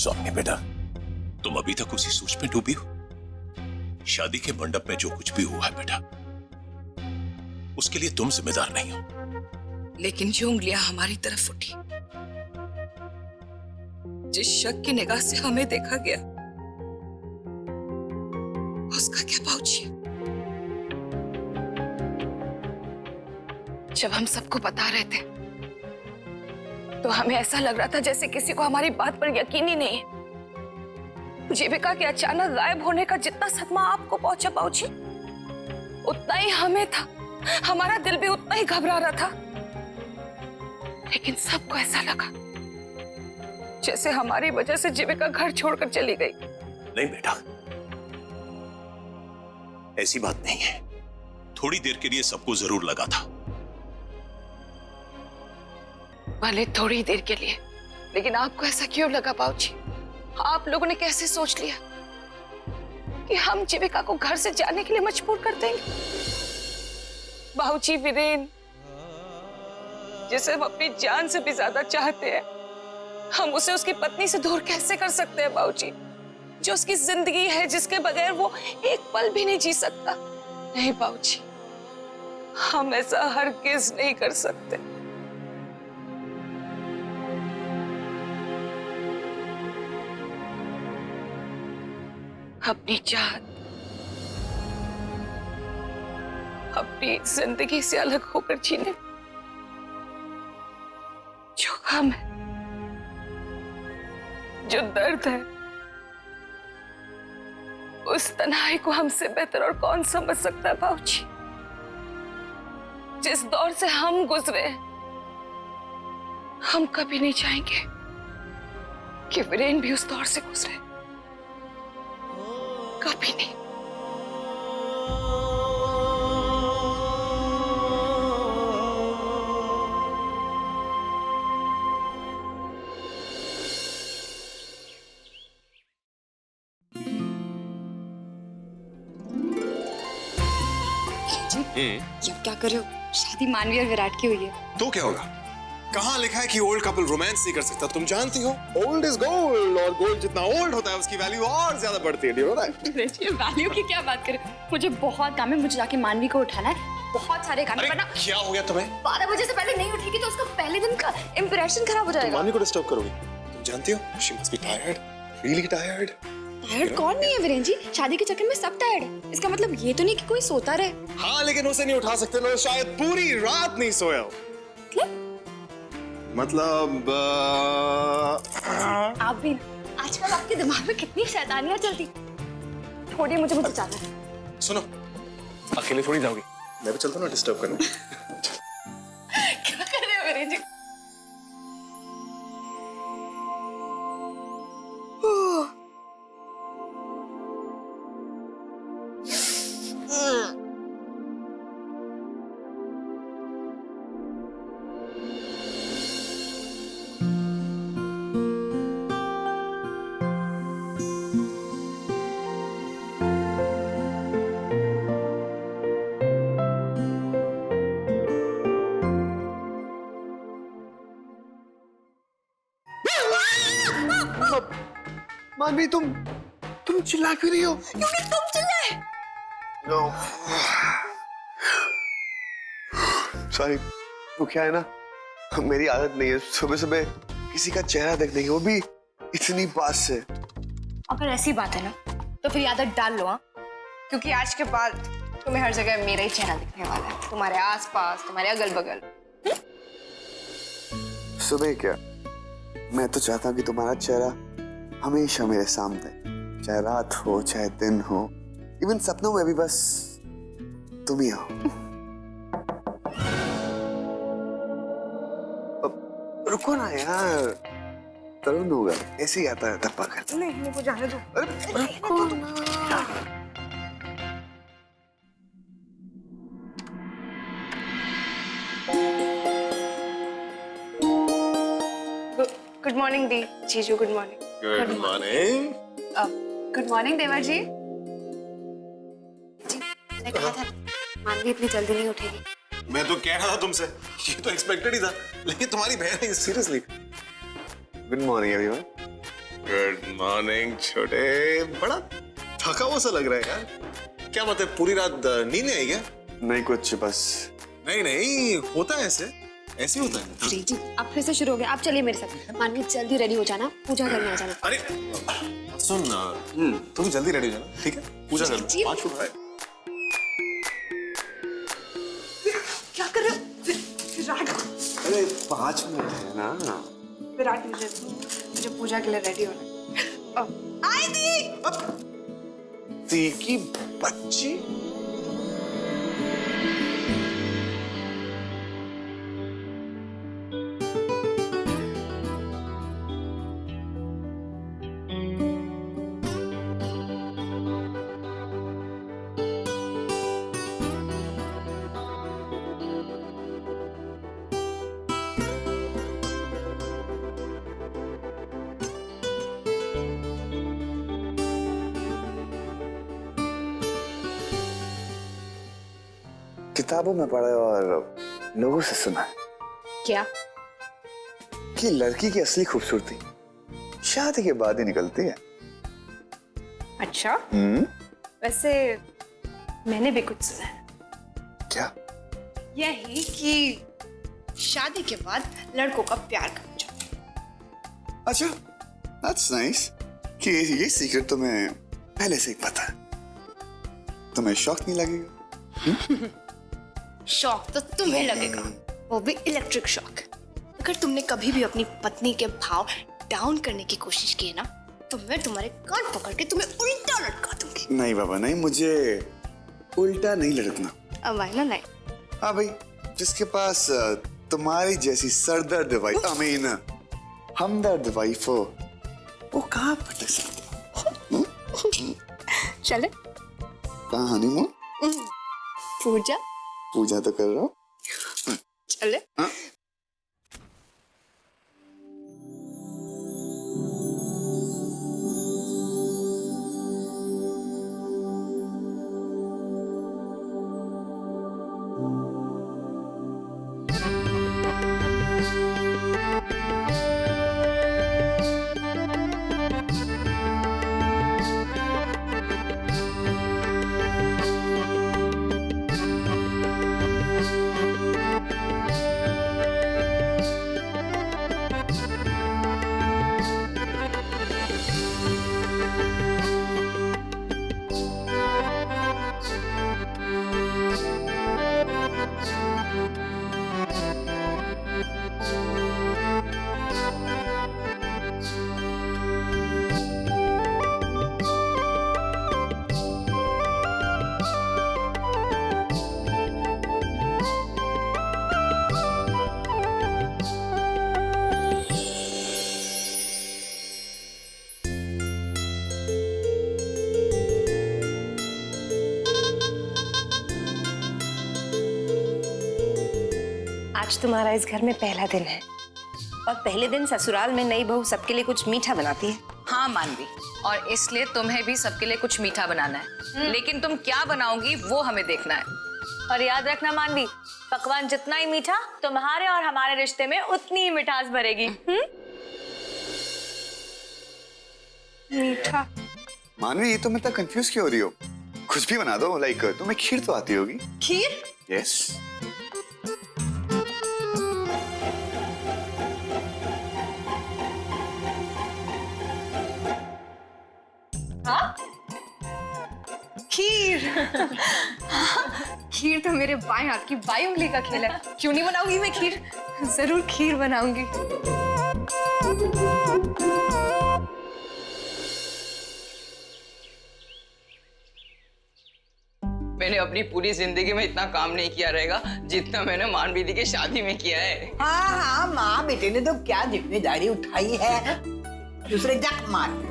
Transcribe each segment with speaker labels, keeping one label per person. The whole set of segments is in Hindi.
Speaker 1: स्वामी बेटा, तुम अभी तक उसी सोच में डूबी हो। शादी के मंडप में जो कुछ भी हुआ है बेटा, उसके लिए तुम जिम्मेदार नहीं हो।
Speaker 2: लेकिन जो उंगलियां हमारी तरफ उठी, जिस शक की निगाह से हमें देखा गया, उसका क्या बाबूजी? जब हम सबको बता रहे थे तो हमें ऐसा लग रहा था जैसे किसी को हमारी बात पर यकीन ही नहीं है। जीविका के अचानक गायब होने का जितना सदमा आपको पहुंचा बाबूजी, उतना ही हमें था। हमारा दिल भी उतना ही घबरा रहा था। लेकिन सबको ऐसा लगा जैसे हमारी वजह से जीविका घर छोड़कर चली गई।
Speaker 1: नहीं बेटा, ऐसी बात नहीं है। थोड़ी देर के लिए सबको जरूर लगा था।
Speaker 2: भले थोड़ी देर के लिए, लेकिन आपको ऐसा क्यों लगा बाबूजी? आप लोगों ने कैसे सोच लिया कि हम जीविका को घर से जाने के लिए मजबूर कर देंगे? बाबूजी, वीरेन जिसे हम अपनी जान से भी ज्यादा चाहते हैं, हम उसे उसकी पत्नी से दूर कैसे कर सकते हैं बाबूजी? जो उसकी जिंदगी है, जिसके बगैर वो एक पल भी नहीं जी सकता। नहीं बाबूजी, हम ऐसा हरगिज नहीं कर सकते। अपनी चाहत, अपनी जिंदगी से अलग होकर जीने जो गम है, जो दर्द है, उस तन्हाई को हमसे बेहतर और कौन समझ सकता है बाबूजी? जिस दौर से हम गुजरे, हम कभी नहीं चाहेंगे कि वीरेन भी उस दौर से गुजरे। कभी नहीं।
Speaker 3: ये क्या कर रहे हो? शादी मानवी और विराट की हुई है।
Speaker 4: तो क्या होगा? कहाँ लिखा है कि ओल्ड कपल रोमांस नहीं कर सकता? तुम जानती हो ओल्ड इज गोल्ड, और गोल्ड जितना ओल्ड होता है उसकी वैल्यू और ज्यादा बढ़ती है। Do you know that?
Speaker 3: ये वैल्यू की क्या बात करें? मुझे बहुत काम है, मुझे जाके मानवी को उठाना है। बहुत सारे काम है। वरना
Speaker 4: क्या हो गया तुम्हें?
Speaker 3: 12 बजे से पहले नहीं उठेगी तो उसका पहले दिन का इंप्रेशन खराब हो जाएगा।
Speaker 4: मानवी को डिस्टर्ब करोगे? तुम जानती हो she must be tired, really tired.
Speaker 3: Tired कौन नहीं है वीरेन जी? शादी के चक्कर में सब टायर्ड है। इसका मतलब ये तो नहीं कि कोई सोता रहे।
Speaker 4: हाँ, लेकिन उसे नहीं उठा सकते ना, शायद पूरी रात नहीं सोया हो। मतलब
Speaker 3: आप भी आजकल आपके दिमाग में कितनी शैतानियां चलती। थोड़ी मुझे जाना है।
Speaker 4: सुनो, अकेले थोड़ी जाओगी, मैं भी चलता हूँ ना डिस्टर्ब करने।
Speaker 3: क्या कर रहे हो वीरेन जी?
Speaker 4: मानवी, तुम चिल्ला क्यों रही हो?
Speaker 3: क्योंकि तुम चिल्लाए।
Speaker 5: सॉरी, वो क्या है ना, मेरी आदत नहीं है सुबह सुबह किसी का चेहरा देखने की, वो भी इतनी पास से।
Speaker 3: अगर ऐसी बात है ना तो फिर आदत डाल लो। हाँ, क्योंकि आज के बाद तुम्हें हर जगह मेरा ही चेहरा दिखने वाला है, तुम्हारे आसपास, तुम्हारे अगल बगल।
Speaker 5: सुबह क्या, मैं तो चाहता हूँ कि तुम्हारा चेहरा हमेशा मेरे सामने, चाहे रात हो चाहे दिन हो, इवन सपनों में भी बस तुम ही हो। रुको ना यार, तरुण होगा ऐसे ही आता है धप्पा करता।
Speaker 3: नहीं, मुझे जाने दो।
Speaker 5: रुको ना।
Speaker 3: गुड मॉर्निंग दी जीजू। Good morning.
Speaker 4: Good morning.
Speaker 3: Good morning देवर जी। मैं कहा था मानवी इतनी जल्दी नहीं उठेगी।
Speaker 4: मैं तो कह रहा था तुमसे, ये तो एक्सपेक्टेड ही था, लेकिन तुम्हारी बहन है, seriously.
Speaker 5: Good morning everyone.
Speaker 4: Good morning छोटे। बड़ा थका हुआ सा लग रहा है यार। क्या बात है, पूरी रात नींद नहीं आई क्या?
Speaker 5: नहीं कुछ बस।
Speaker 4: नहीं नहीं, होता है ऐसे, ऐसे होता है।
Speaker 3: जी जी, आप फिर से शुरू हो गए। आप चलिए मेरे साथ। मानवी जल्दी रेडी हो जाना, पूजा करने आ जाना।
Speaker 4: अरे सुन, तुम जल्दी रेडी हो जाना, ठीक है? पूजा कर लो, 5 फुट है।
Speaker 3: क्या कर रहे हो विराट?
Speaker 5: अरे 5 मिनट है ना।
Speaker 3: विराट मुझे पूजा के लिए रेडी होना। आई
Speaker 5: दी की बच्ची। किताबों में पढ़ा और लोगों से सुना है
Speaker 3: क्या?
Speaker 5: कि लड़की की असली खूबसूरती शादी के बाद ही निकलती है।
Speaker 3: अच्छा, वैसे मैंने भी कुछ सुना है।
Speaker 5: क्या?
Speaker 3: यही कि शादी के बाद लड़कों का प्यार करना चाहिए।
Speaker 5: अच्छा, दैट्स नाइस कि ये सीक्रेट तुम्हें पहले से ही पता है। तुम्हें शौक नहीं लगेगा?
Speaker 3: शौक तो तुम्हें लगेगा, वो भी इलेक्ट्रिक शॉक। अगर तुमने कभी भी अपनी पत्नी के भाव डाउन करने की कोशिश की ना, तो मैं तुम्हारे कान पकड़ के तुम्हें उल्टा लटका दूंगी।
Speaker 5: नहीं बाबा नहीं, मुझे उल्टा नहीं लटकना।
Speaker 3: अब आए ना नहीं।
Speaker 5: हाँ भाई, जिसके पास तुम्हारी जैसी सरदर्द wife, I mean Hamdard wife हो, वो कहाँ पटक सकता?
Speaker 3: चले
Speaker 5: कहाँ हनीमून?
Speaker 3: पूजा
Speaker 5: पूजा तो कर रहा हूँ।
Speaker 3: चले।
Speaker 5: हाँ?
Speaker 6: आज तुम्हारा इस घर में पहला दिन है और पहले दिन ससुराल में नई बहू सबके लिए कुछ मीठा बनाती है।
Speaker 2: हाँ मानवी, और इसलिए तुम्हें भी सबके लिए कुछ मीठा बनाना है। लेकिन तुम क्या बनाओगी वो हमें देखना है।
Speaker 6: और याद रखना मानवी, पकवान जितना ही मीठा, तुम्हारे और हमारे रिश्ते में उतनी ही मिठास भरेगी।
Speaker 3: मीठा?
Speaker 5: मानवी, ये तुम इतना कंफ्यूज क्यों हो रही हो? कुछ भी बना दो। लाइक तुम्हें खीर तो आती होगी।
Speaker 3: खीर?
Speaker 5: यस।
Speaker 3: खीर? खीर तो मेरे बाएं हाथ की बाई उंगली का खेल है। क्यों नहीं बनाऊंगी मैं खीर? जरूर खीर बनाऊंगी।
Speaker 7: मैंने अपनी पूरी जिंदगी में इतना काम नहीं किया रहेगा जितना मैंने मानवी दी की शादी में किया है।
Speaker 8: हाँ हाँ, माँ बेटे ने तो क्या जिम्मेदारी उठाई है, दूसरे जक मार।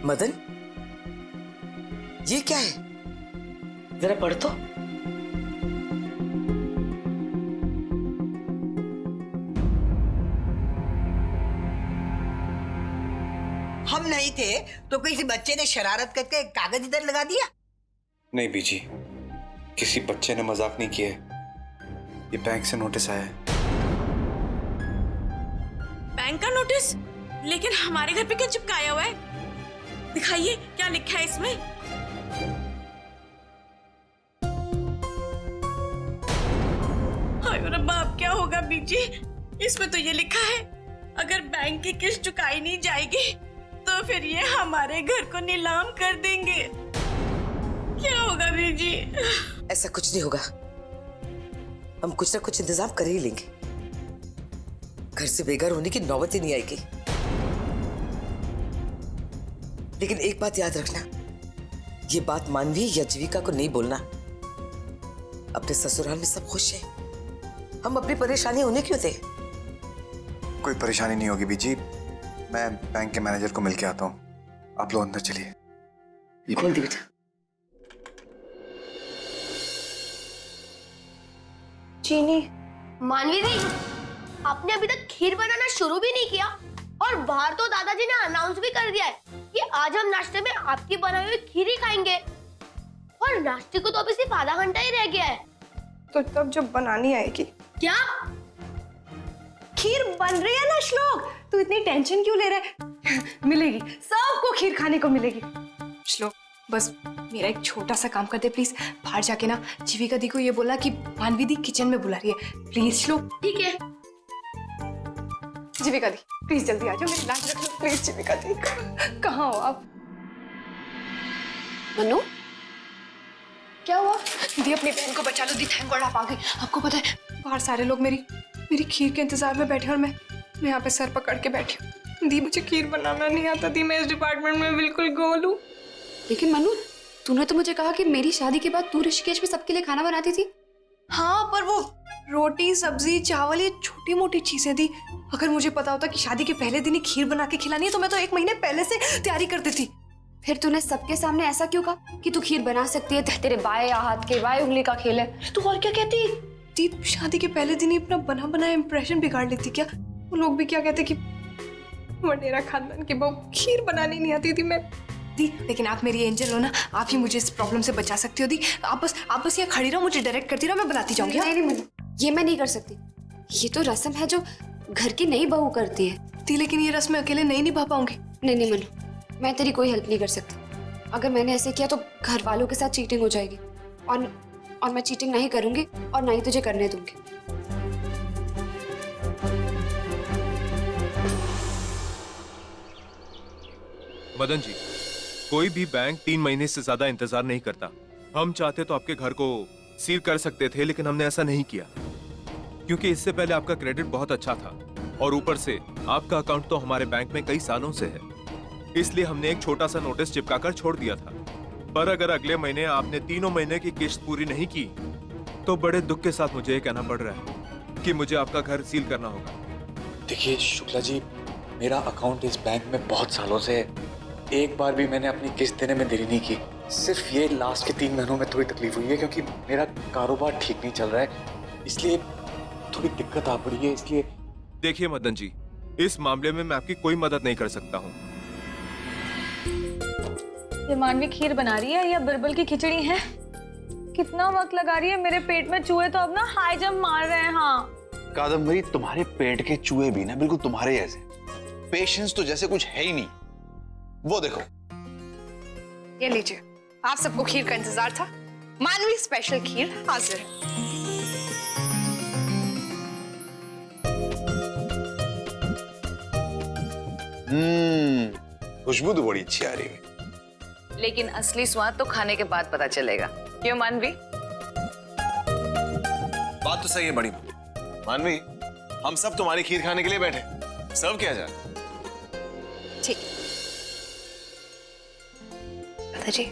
Speaker 9: मदन, ये क्या है? जरा पढ़ तो।
Speaker 8: हम नहीं थे तो किसी बच्चे ने शरारत करके कागज इधर लगा दिया।
Speaker 4: नहीं बीजी, किसी बच्चे ने मजाक नहीं किया है। ये बैंक से नोटिस आया है।
Speaker 10: बैंक का नोटिस? लेकिन हमारे घर पे क्यों चिपकाया हुआ है? दिखाइए क्या लिखा है इसमें। हाय रब्बा, अब क्या होगा बीजी? इसमें तो ये लिखा है अगर बैंक की किस्त चुकाई नहीं जाएगी तो फिर ये हमारे घर को नीलाम कर देंगे। क्या होगा बीजी?
Speaker 9: ऐसा कुछ नहीं होगा, हम कुछ ना कुछ इंतजाम कर ही लेंगे। घर से बेघर होने की नौबत ही नहीं आएगी। लेकिन एक बात याद रखना, ये बात मानवी या जीविका को नहीं बोलना। अपने ससुराल में सब खुश हैं, हम अपनी परेशानी उन्हें क्यों दे?
Speaker 4: कोई परेशानी नहीं होगी बीजी, मैं बैंक के मैनेजर को मिलके आता हूँ। आप लोग अंदर चलिए।
Speaker 9: खोल दी बेटा।
Speaker 2: चीनी,
Speaker 3: मानवी दी, आपने अभी तक खीर बनाना शुरू भी नहीं किया और बाहर तो दादाजी ने अनाउंस भी कर दिया है कि आज हम नाश्ते में आपकी बनाई हुई खीर ही खाएंगे। और नाश्ते को तो अभी सिर्फ आधा घंटा ही रह गया है।
Speaker 2: तो तब जब बनानी आएगी।
Speaker 3: क्या?
Speaker 2: खीर बन रही है ना श्लोक, तू इतनी टेंशन क्यों ले रहा है? मिलेगी, सबको खीर खाने को मिलेगी। श्लोक, बस मेरा एक छोटा सा काम कर दे प्लीज। बाहर जाके ना जीविका दी को ये बोला कि मानवी दी किचन में बुला रही है, प्लीज श्लोक।
Speaker 3: ठीक है।
Speaker 2: जीविका दी प्लीज जल्दी आ जाओ, मेरी लाज रख लो प्लीज। जीविका दी कहाँ हो आप?
Speaker 3: मनु, क्या हुआ?
Speaker 2: दी अपनी बहन को बचा लो। दी थैंक गॉड आप आ गई। आपको पता है बाहर सारे लोग मेरी खीर के इंतजार में बैठे और मैं यहाँ पे सर पकड़ के बैठी हूँ। दी मुझे खीर बनाना नहीं आता। दी मैं इस डिपार्टमेंट में बिल्कुल गोल हूँ।
Speaker 11: लेकिन मनु, तूने तो मुझे कहा कि मेरी शादी के बाद तू ऋषिकेश में सबके लिए खाना बनाती थी।
Speaker 2: हाँ, पर वो रोटी सब्जी चावल ये छोटी मोटी चीजें थी। अगर मुझे पता होता कि शादी के पहले दिन ही खीर बना के खिलानी है तो मैं तो 1 महीने पहले से तैयारी कर देती।
Speaker 11: फिर तूने सबके सामने ऐसा क्यों कहा कि तू खीर बना सकती है? तेरे बाएं हाथ के बाएं उंगली का खेल है।
Speaker 2: तू और क्या कहती? दी शादी के पहले दिन ही अपना बना बनाया इंप्रेशन बिगाड़ लेती क्या? वो लोग भी क्या कहते कि वडेरा खानदान की बहू खीर बनानी नहीं आती थी। मैं दी, लेकिन आप मेरी एंजल हो ना, आप ही मुझे इस प्रॉब्लम से बचा सकती हो। दी आप बस यहाँ खड़ी रहो, मुझे डायरेक्ट करती रहो, मैं बनाती जाऊंगी।
Speaker 11: नहीं मनु, ये मैं नहीं कर सकती। ये तो रस्म है जो घर की नई बहू करती है।
Speaker 2: दी लेकिन ये रस्म मैं अकेले नहीं निभा पाऊंगी।
Speaker 11: नहीं मनु, मैं तेरी कोई हेल्प नहीं कर सकती। अगर मैंने ऐसे किया तो घर वालों के साथ चीटिंग हो जाएगी और मैं चीटिंग नहीं करूंगी और ना ही तुझे करने दूंगी।
Speaker 12: मदन जी, कोई भी बैंक 3 महीने से ज्यादा इंतजार नहीं करता। हम चाहते तो आपके घर को सील कर सकते थे, लेकिन हमने ऐसा नहीं किया क्योंकि इससे पहले आपका क्रेडिट बहुत अच्छा था और ऊपर से आपका अकाउंट तो हमारे बैंक में कई सालों से है। इसलिए हमने एक छोटा सा नोटिस चिपकाकर छोड़ दिया था। पर अगर अगले महीने आपने 3 महीने की किस्त पूरी नहीं की तो बड़े दुख के साथ मुझे ये कहना पड़ रहा है कि मुझे आपका घर सील करना होगा।
Speaker 13: देखिए शुक्ला जी, मेरा अकाउंट इस बैंक में बहुत सालों से है। एक बार भी मैंने अपनी किस्त देने में देरी नहीं की। सिर्फ ये लास्ट के 3 महीनों में थोड़ी तकलीफ हुई है क्योंकि मेरा कारोबार ठीक नहीं चल रहा है, इसलिए थोड़ी दिक्कत आ पड़ी है। इसलिए
Speaker 12: देखिए मदन जी, इस मामले में मैं आपकी कोई मदद नहीं कर सकता हूँ।
Speaker 6: ये मानवी खीर बना रही है या बिरबल की खिचड़ी है? कितना वक्त लगा रही है, मेरे पेट में चूहे तो अब ना हाई जंप मार रहे हैं। हाँ
Speaker 14: कादम्बरी, तुम्हारे पेट के चूहे भी ना बिल्कुल तुम्हारे जैसे, पेशेंस तो जैसे कुछ है ही नहीं। वो देखो,
Speaker 2: ये लीजिए, आप सबको खीर का इंतजार था। मानवी स्पेशल खीर हाजिर है।
Speaker 14: खुशबू तो बड़ी अच्छी आ रही है।
Speaker 7: लेकिन असली स्वाद तो खाने के बाद पता चलेगा, क्यों मानवी?
Speaker 4: बात तो सही है बड़ी मानवी, हम सब तुम्हारी खीर खाने के लिए बैठे। सर्व किया जाए।
Speaker 2: ठीक दादाजी।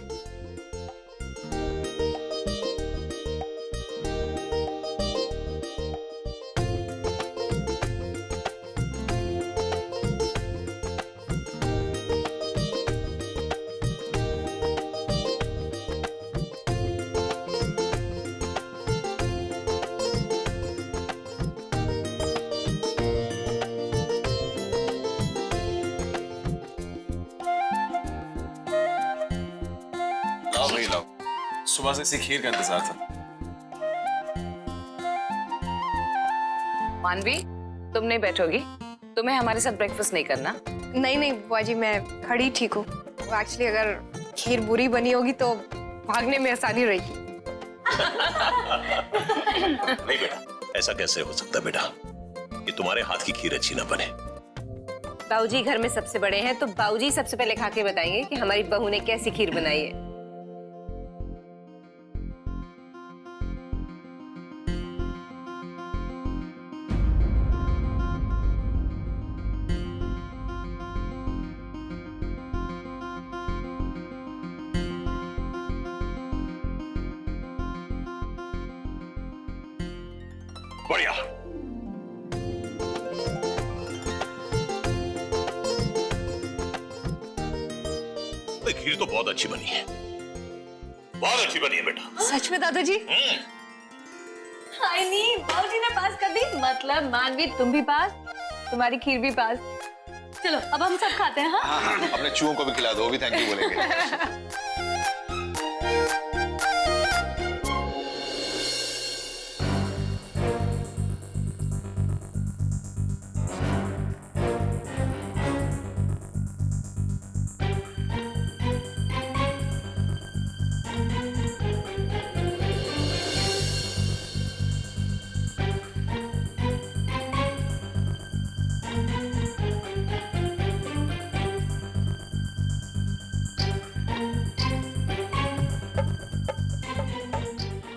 Speaker 4: सुबह से इसी खीर का इंतजार था।
Speaker 2: मानवी, तुम नहीं बैठोगी? तुम्हें हमारे साथ ब्रेकफास्ट नहीं करना?
Speaker 3: नहीं नहीं बुआ जी, मैं खड़ी ठीक हूँ। एक्चुअली अगर खीर बुरी बनी होगी तो भागने में आसानी रहेगी।
Speaker 1: नहीं बेटा, ऐसा कैसे हो सकता बेटा कि तुम्हारे हाथ की खीर अच्छी ना बने?
Speaker 15: बाबूजी घर में सबसे बड़े हैं, तो बाबूजी सबसे पहले खा के बताएंगे कि हमारी बहू ने कैसी खीर बनाई है।
Speaker 1: बढ़िया। खीर तो बहुत अच्छी बनी है, बहुत अच्छी बनी है बेटा।
Speaker 3: सच में दादाजी?
Speaker 6: हाय नहीं, बाबूजी ने पास कर दी, मतलब मानवी तुम भी पास, तुम्हारी खीर भी पास। चलो अब हम सब खाते हैं। हाँ
Speaker 14: अपने चूहों को भी खिला दो, वो भी थैंक यू बोलेंगे।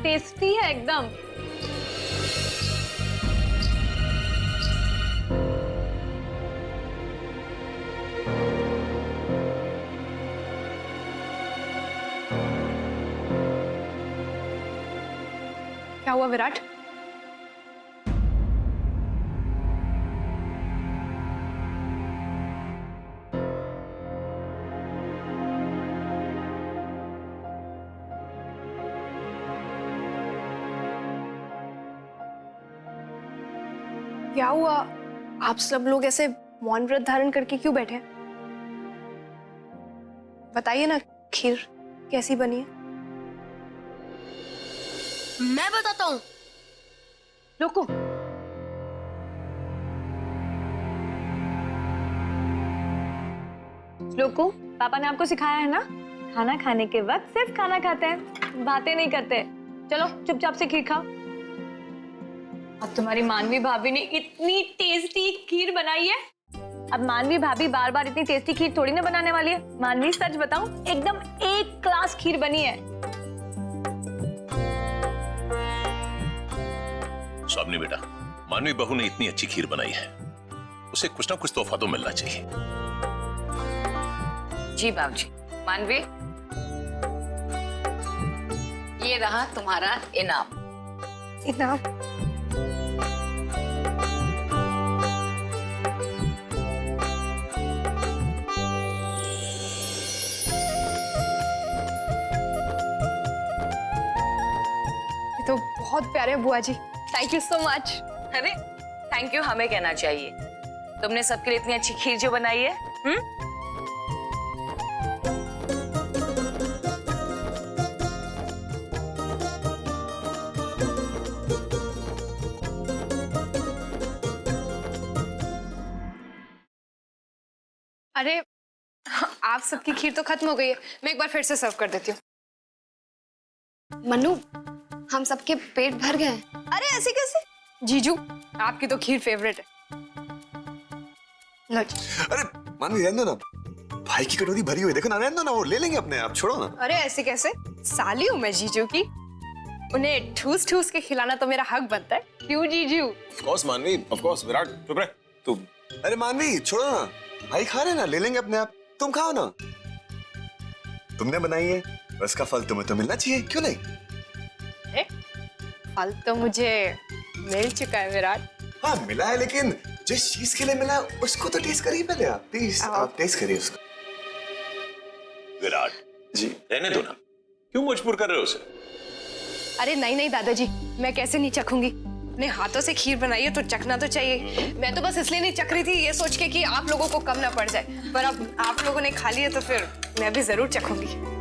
Speaker 6: टेस्टी है एकदम।
Speaker 3: क्या हुआ विराट? क्या हुआ? आप सब लोग ऐसे मौन व्रत धारण करके क्यों बैठे हैं? बताइए ना, खीर कैसी बनी है?
Speaker 10: मैं बताता हूँ।
Speaker 6: रुको, श्लोकू, पापा ने आपको सिखाया है ना, खाना खाने के वक्त सिर्फ खाना खाते हैं, बातें नहीं करते। चलो चुपचाप से खीर खाओ। अब तुम्हारी मानवी भाभी ने इतनी टेस्टी खीर बनाई है, अब मानवी भाभी बार बार इतनी टेस्टी खीर थोड़ी ना बनाने वाली है। मानवी सच बताऊं, एकदम एक क्लास खीर बनी है।
Speaker 1: स्वामी बेटा, मानवी बहू ने इतनी अच्छी खीर बनाई है, उसे कुछ ना कुछ तोहफा तो मिलना चाहिए।
Speaker 2: जी बाबूजी। मानवी, ये रहा तुम्हारा इनाम।
Speaker 3: इनाम? ये तो बहुत प्यारे हैं बुआ जी, थैंक यू सो मच।
Speaker 2: अरे थैंक यू हमें कहना चाहिए, तुमने सबके लिए इतनी अच्छी खीर जो बनाई है।
Speaker 3: अरे आप सबकी खीर तो खत्म हो गई है, मैं एक बार फिर से सर्व कर देती हूँ।
Speaker 11: मन्नू, हम सबके पेट भर गए।
Speaker 3: अरे ऐसे कैसे? जीजू, आपकी तो खीर फेवरेट है। लो।
Speaker 4: अरे मानवी रहने दो ना, भाई की कटोरी भरी हुई देखो ना, रहने दो ना, वो ले लेंगे अपने आप, छोड़ो ना।
Speaker 3: अरे ऐसे कैसे? साली हूँ मैं जीजू की, उन्हें ठूस ठूस के खिलाना तो मेरा हक बनता है। क्यों जीजू?
Speaker 4: ऑफ कोर्स मानवी, ऑफ कोर्स। विराट चुप रह तू। अरे मानवी छोड़ो ना, भाई खा रहे ना, ले लेंगे अपने आप, तुम खाओ ना, तुमने बनाई है, उसका फल तुम्हें तो मिलना चाहिए, क्यों नहीं?
Speaker 3: फल तो मुझे मिल चुका है विराट।
Speaker 4: हाँ मिला है, लेकिन जिस चीज के लिए मिला है उसको तो टेस्ट करिए पहले आप, प्लीज आप टेस्ट करिए उसको।
Speaker 1: विराट जी, रहने दो ना, क्यों मजबूर कर रहे हो उसे?
Speaker 3: अरे नहीं नहीं दादाजी, मैं कैसे नहीं चखूंगी, अपने हाथों से खीर बनाई है तो चखना तो चाहिए। मैं तो बस इसलिए नहीं चख रही थी ये सोच के कि आप लोगों को कम ना पड़ जाए, पर अब आप लोगों ने खा लिया तो फिर मैं भी जरूर चखूंगी।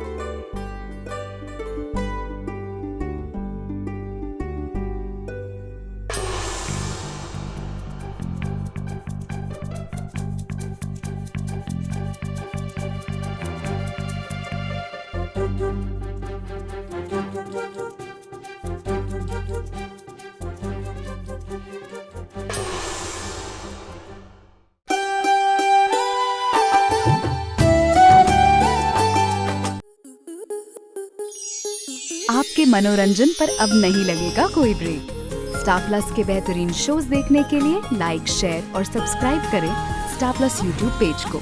Speaker 16: आपके मनोरंजन पर अब नहीं लगेगा कोई ब्रेक। स्टार प्लस के बेहतरीन शोज देखने के लिए लाइक, शेयर और सब्सक्राइब करें स्टार प्लस यूट्यूब पेज को।